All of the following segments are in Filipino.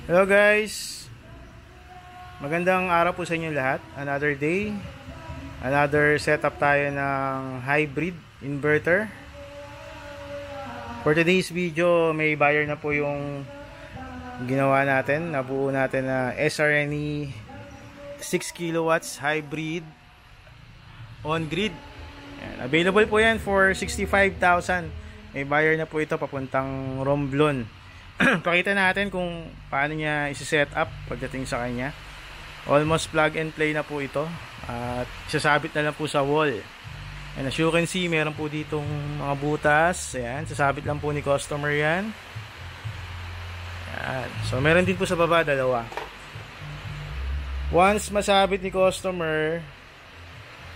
Hello guys, magandang araw po sa inyo lahat. Another day, another setup tayo ng hybrid inverter. For today's video, may buyer na po yung ginawa natin, nabuo natin na SRNE 6 kilowatts hybrid on grid. Yan. Available po yan for 65,000. May buyer na po ito papuntang Romblon. Pakita natin kung paano niya isi-set up pagdating sa kanya. Almost plug and play na po ito. At isasabit na lang po sa wall. And as you can see, meron po ditong mga butas. Ayan, sasabit lang po ni customer yan. Ayan. So meron din po sa baba, dalawa. Once masabit ni customer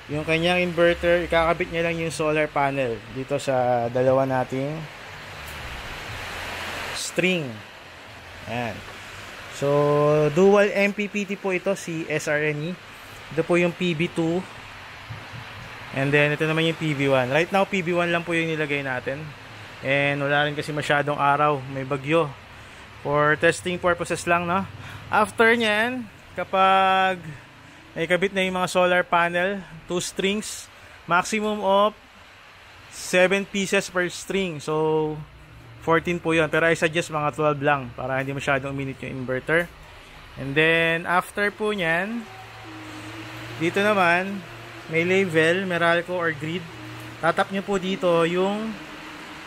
yung kanyang inverter, ikakabit niya lang yung solar panel dito sa dalawa nating string. Ayan. So, dual MPPT po ito, si SRNE. Ito po yung PB2. And then, ito naman yung PB1. Right now, PB1 lang po yung nilagay natin. And wala rin kasi masyadong araw. May bagyo. For testing purposes lang, no? After nyan, kapag naikabit na yung mga solar panel, 2 strings, maximum of 7 pieces per string. So, 14 po yun, pero I suggest mga 12 lang para hindi masyadong uminit yung inverter. And then after po nyan, dito naman may level, Meralco or grid. Tatap nyo po dito yung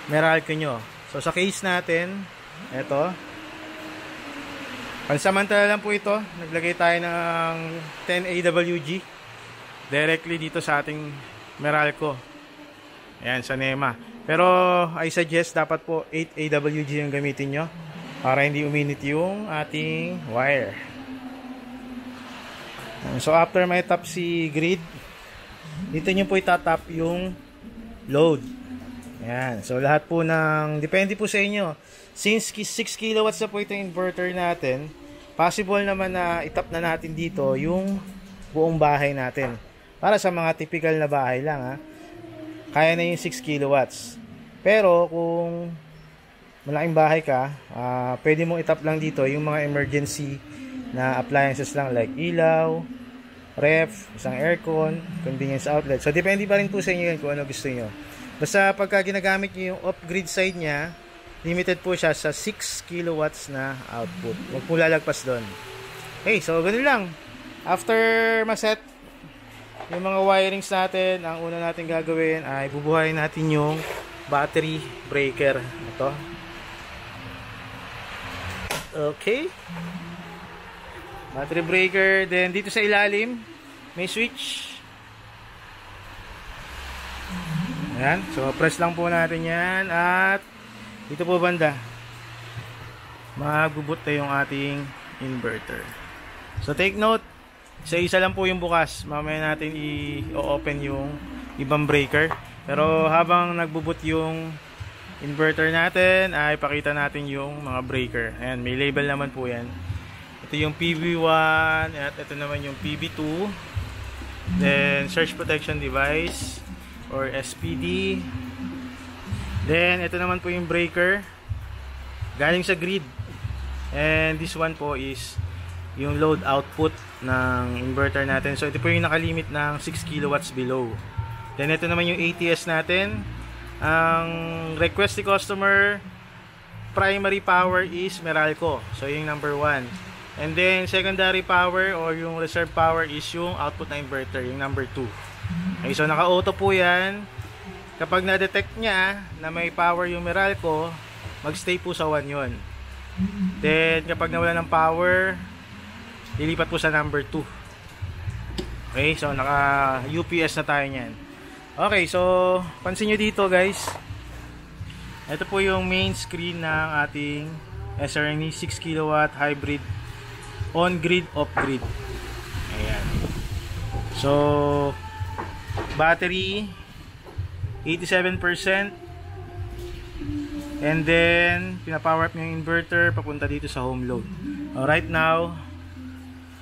Meralco nyo. So sa case natin, eto, pansamantala lang po ito. Naglagay tayo ng 10 AWG directly dito sa ating Meralco. Ayan, sa NEMA. Pero I suggest dapat po 8 AWG yung gamitin nyo para hindi uminit yung ating wire. So after may tap si grid, dito nyo po itatap yung load. Ayan. So lahat po ng, depende po sa inyo. Since 6 kilowatts na po ito yung inverter natin, possible naman na itap na natin dito yung buong bahay natin. Para sa mga typical na bahay lang, ha, kaya na yung 6 kilowatts. Pero kung malaking bahay ka, pwede mong itap lang dito yung mga emergency na appliances lang like ilaw, ref, isang aircon, convenience outlet. So depende pa rin po sa inyo yan kung ano gusto nyo. Basta pagka ginagamit nyo yung off-grid side nya, limited po siya sa 6 kilowatts na output. Huwag po lalagpas doon. Okay, so ganun lang. After maset yung mga wirings natin, ang una natin gagawin ay bubuhayin natin yung battery breaker. Ito. Okay. Battery breaker. Then dito sa ilalim, may switch. Ayan. So press lang po natin yan. At dito po banda, magbubut na yung ating inverter. So take note, isa-isa lang po yung bukas. Mamaya natin i-open yung ibang breaker. Pero habang nagbubut yung inverter natin, ay pakita natin yung mga breaker. Ayan, may label naman po yan. Ito yung PB1 at ito naman yung PB2. Then surge protection device or SPD. Then ito naman po yung breaker galing sa grid. And this one po is yung load output ng inverter natin. So ito po yung nakalimit ng 6 kilowatts below. Then ito naman yung ATS natin. Ang request ni customer, primary power is Meralco. So yung number 1. And then secondary power or yung reserve power is yung output na inverter, yung number 2. Okay, so naka-auto po yan. Kapag na-detect niya na may power yung Meralco, mag-stay po sa 1 yun. Then kapag nawala ng power, lilipat po sa number 2. Okay, so naka-UPS na tayo niyan. Okay, so pansin nyo dito guys, ito po yung main screen ng ating SRNE 6 kilowatt hybrid on grid, off grid. Ayan. So battery 87%, and then pinapower up yung inverter papunta dito sa home load. Right now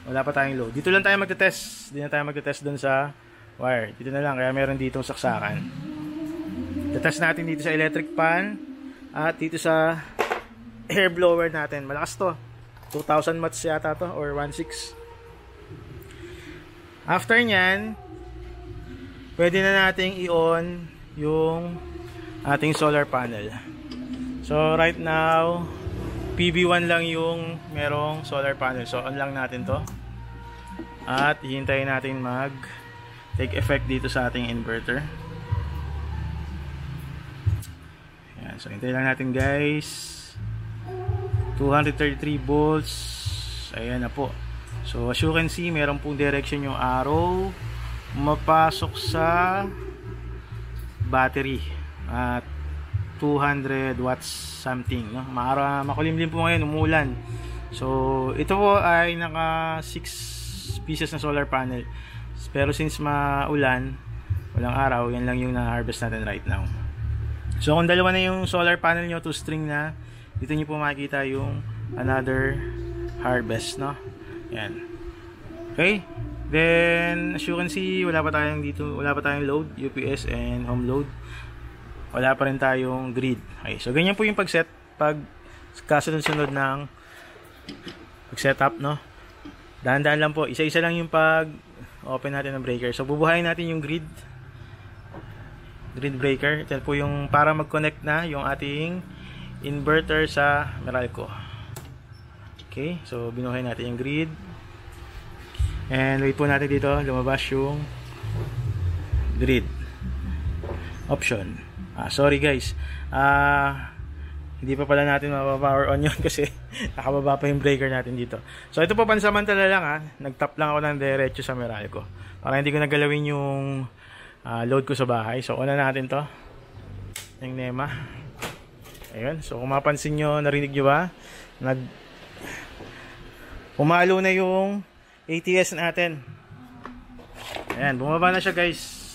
wala pa tayong load. Dito lang tayo magte-test. Hindi na tayo magte-test doon sa wire. Dito na lang, kaya meron ditong saksakan. Tetest natin dito sa electric pan at dito sa air blower natin. Malakas to. 2,000 watts yata to or 1.6. After nyan, pwede na nating i-on yung ating solar panel. So right now, PV1 lang yung merong solar panel. So on lang natin to. At hihintayin natin mag take effect dito sa ating inverter. Ayan, so hintayin lang natin guys. 233 volts. Ayan na po. So as you can see, meron pong direction yung arrow mapasok sa battery at 200 watts something, no? Makulimlim po ngayon, umulan. So ito po ay naka 6 pieces na solar panel. Pero since maulan, walang araw, yan lang yung na-harvest natin right now. So kung dalawa na yung solar panel nyo, 2 string na, dito nyo po makikita yung another harvest, no? Yan. Okay? Then as you can see, wala pa tayong load, UPS and home load. Wala pa rin tayong grid. Okay, so ganyan po yung pag-set, pag kasunod-sunod ng pag-setup, no? Dahan-dahan lang po, isa-isa lang yung pag-open natin ng breaker. So bubuhayin natin yung grid breaker. Ito po yung para mag-connect na yung ating inverter sa Meralco. Okay, so binuhayin natin yung grid. And wait po natin dito, lumabas yung grid option. Sorry guys, hindi pa pala natin mapapower on yun kasi nakababa pa yung breaker natin dito. So ito po pansamantala lang, nagtap lang ako ng diretso sa Meralco para hindi ko nagalawin yung load ko sa bahay. So una natin to yung NEMA. Ayun, so kung mapansin nyo, narinig nyo ba, pumalo na yung ATS natin. Ayan, bumaba na siya guys.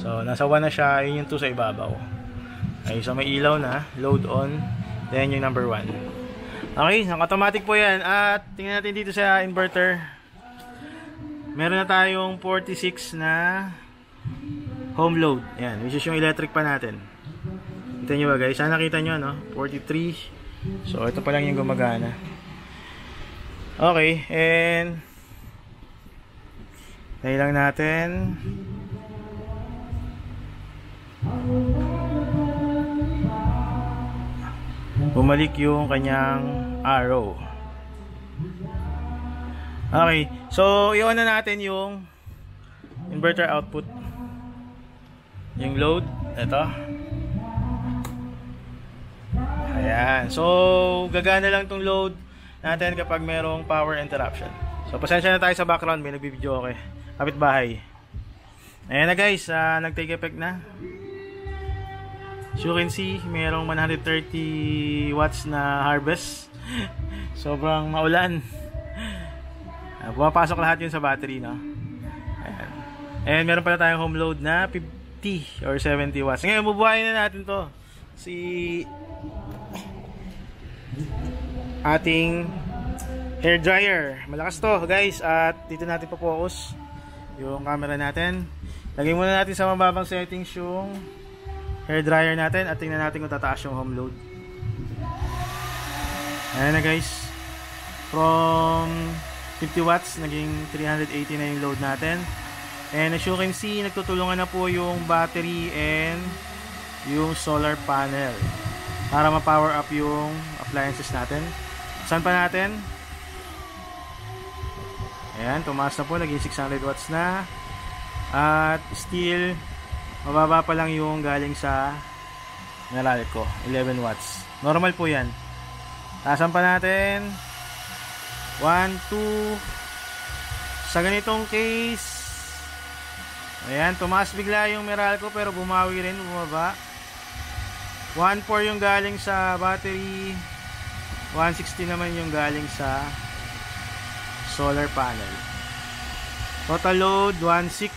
So nasa 1 na siya, yun yung 2 sa ibabaw. Okay, so may ilaw na, load on, then yung number 1. Okay, naka-automatic po yan. At tingnan natin dito sa inverter, meron na tayong 46 na home load. Ayan, which is yung electric pa natin. Kita nyo ba guys? Sana nakita nyo, no? 43. So ito pa lang yung gumagana. Okay, and tayo lang natin. Bumalik yung kanyang arrow. Okay, so i-on na natin yung inverter output. Yung load, ito. Ayan, so gagana lang tong load natin kapag merong power interruption. So pasensya na tayo sa background, may nagbibideo okay. Kapitbahay. Ayan na guys, nag-take effect na. As you can see, merong 130 watts na harvest. Sobrang maulan. Pumapasok lahat yun sa battery, no? Ayan. And meron pala tayong home load na 50 or 70 watts. Ngayon, bubuhayin na natin to. Si ating hair dryer. Malakas to guys, at dito natin pa-focus yung camera natin. Lagay muna natin sa mababang settings yung hair dryer natin at tingnan natin kung tataas yung home load. Ayan na guys, from 50 watts naging 380 na yung load natin. And as you can see, nagtutulungan na po yung battery and yung solar panel para ma-power up yung appliances natin. Saan pa natin? Ayan, tumaas na po, naging 600 watts na. At still mababa pa lang yung galing sa Meralco, 11 watts. Normal po yan. Tasan pa natin 1, 2. Sa ganitong case, ayan, tumaas bigla yung Meralco pero bumawi rin, bumaba. 1.4 yung galing sa battery, 160 naman yung galing sa solar panel. Total load 1.6.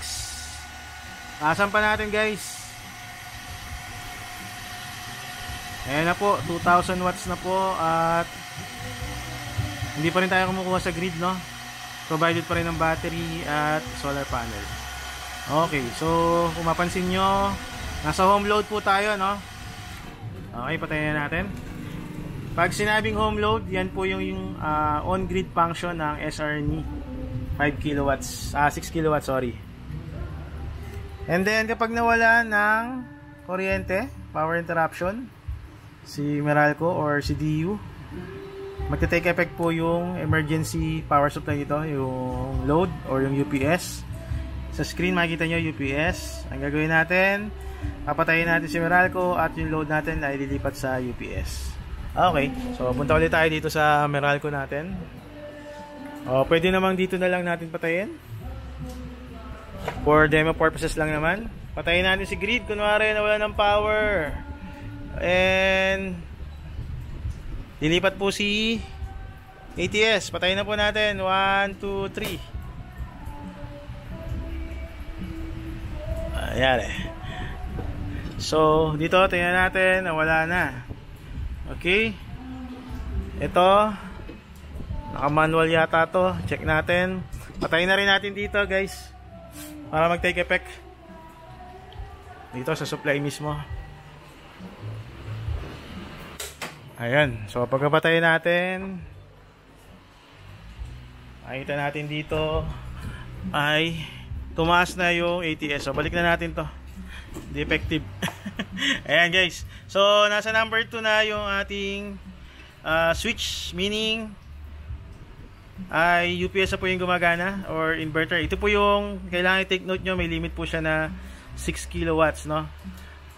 Tasan pa natin guys. Ayan na po, 2,000 watts na po. At hindi pa rin tayo kumukuha sa grid, no? Provided pa rin ng battery at solar panel. Okay, so kung mapansin nyo, nasa home load po tayo, no? Okay, patayin na natin. Pag sinabing home load, yan po yung on-grid function ng SRNI 5 kilowatts, 6 kilowatts, sorry. And then kapag nawala ng kuryente, power interruption, si Meralco or si DU, magte-take effect po yung emergency power supply nito, yung load or yung UPS. Sa screen makikita nyo UPS. Ang gagawin natin, papatayin natin si Meralco at yung load natin ay lilipat sa UPS. Okay, so punta ulit tayo dito sa Meralco natin. Pwede namang dito na lang natin patayin. For demo purposes lang naman. Patayin natin si grid, kunwari nawala ng power. And lilipat po si ATS. Patayin na po natin. 1, 2, 3. Ayan eh. So dito tingnan natin, nawala na. Okay. Ito, naka-manual yata to. Check natin. Patayin na rin natin dito, guys, para mag-take effect dito sa supply mismo. Ayan. So pagkapatayin natin, makita natin dito ay tumaas na yung ATS. So balik na natin to. Defective. Ayan guys. So nasa number 2 na yung ating switch, meaning ay UPS na po yung gumagana or inverter. Ito po yung kailangan i-take note nyo, may limit po siya na 6 kilowatts, no?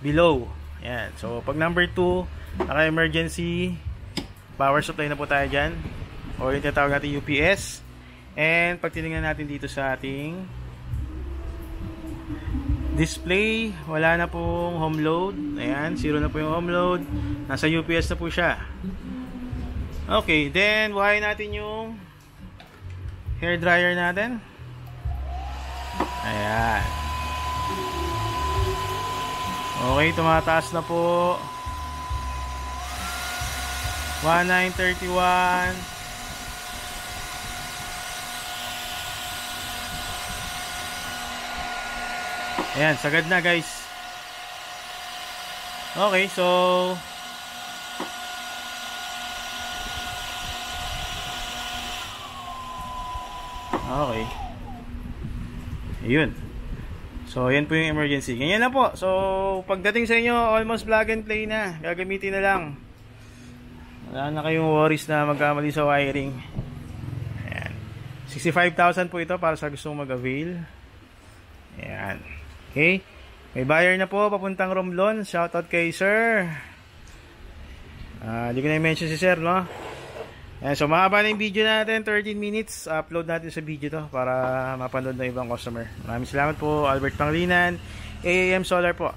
Below. Ayan. So pag number 2, naka emergency power supply na po tayo dyan, or yung tinatawag natin UPS. And pag tinignan natin dito sa ating display, wala na pong home load. Ayan, 0 na po yung home load. Nasa UPS na po siya. Okay, then buhayin natin yung hair dryer natin. Ayan. Okay, tumataas na po. 1931. Ayan, sagad na guys. Okay, so okay. Ayun. So, ayan po yung emergency. Ganyan na po. So, pagdating sa inyo, almost plug and play na. Gagamitin na lang. Wala na kayong worries na magkamali sa wiring. Ayan. 65,000 po ito para sa gustong mag-avail. Ayan. Okay. May buyer na po papuntang Romblon. Shoutout kay sir. Hindi ko na i-mention si sir, no? Ayan. So, mahaba na yung video natin. 13 minutes. Upload natin sa video to para mapanood ng ibang customer. Maraming salamat po. Albert Panglinan, AAM Solar po.